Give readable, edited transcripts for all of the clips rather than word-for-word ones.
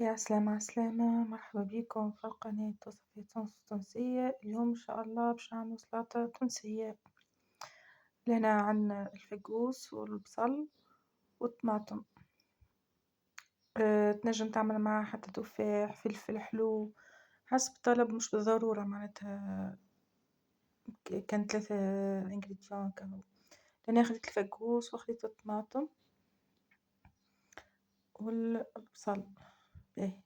يا عسلامة عسلامة، مرحبا بكم في قناة وصفات تونسية. اليوم إن شاء الله باش نعملو سلاطة تونسية. لهنا عندنا الفقوس والبصل والطماطم. تنجم تعمل معاه حتى تفاح، فلفل حلو، حسب الطلب، مش بالضرورة معناتها كان 3 ingrédients كهو. أنا خديت الفقوس وخديت الطماطم والبصل. باهي،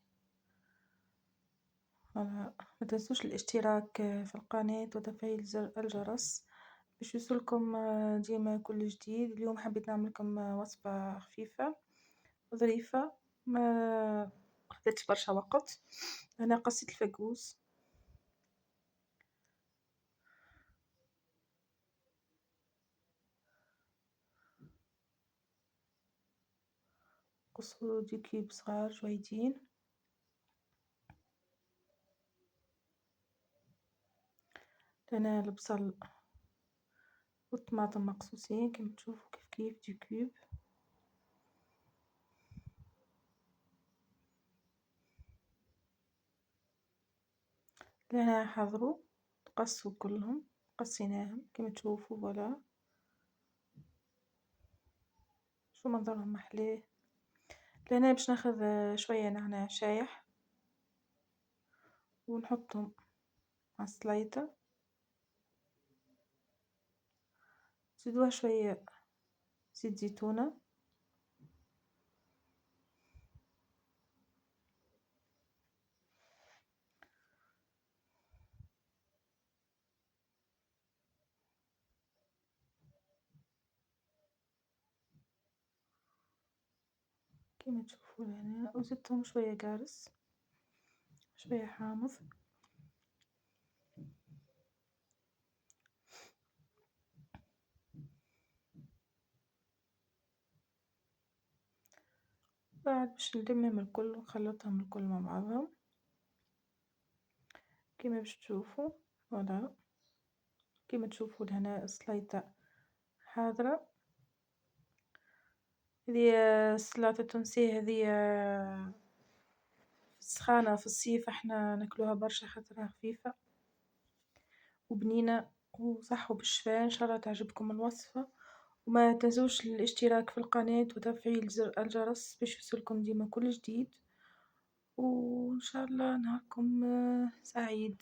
فوالا، ما تنسوش الاشتراك في القناة وتفعيل زر الجرس باش يوصلكم ديما كل جديد. اليوم حبيت نعملكم وصفة خفيفة ظريفة، ما خدتش برشا وقت. أنا قصيت الفقوس، قصو دي كيوب صغار شويتين. أنا البصل والطماطم مقصوصين كما تشوفوا كيف كيف دي كيوب. لهنا حضروا تقصوا كلهم، قصيناهم كما تشوفوا. فوالا، شو منظرهم محلاه. لهنا باش ناخذ شوية نعناع شايح ونحطهم مع السليطة. زيدوها شوية زيت زيتونة، كما تشوفوا هنا، وزدتهم شوية قارص، شوية حامض. بعد باش نلمهم الكل ونخلطهم الكل مع بعضهم كما باش تشوفوا. فوالا، كما تشوفوا هنا السليطة حاضرة. هذه السلطة التونسية، هذه في السخانة في الصيف احنا ناكلوها برشا خاطرها خفيفة وبنينة وصح وبالشفاء. ان شاء الله تعجبكم الوصفة، وما تنسوش الاشتراك في القناة وتفعيل زر الجرس باش يوصلكم ديما كل جديد. وان شاء الله نهاركم سعيد.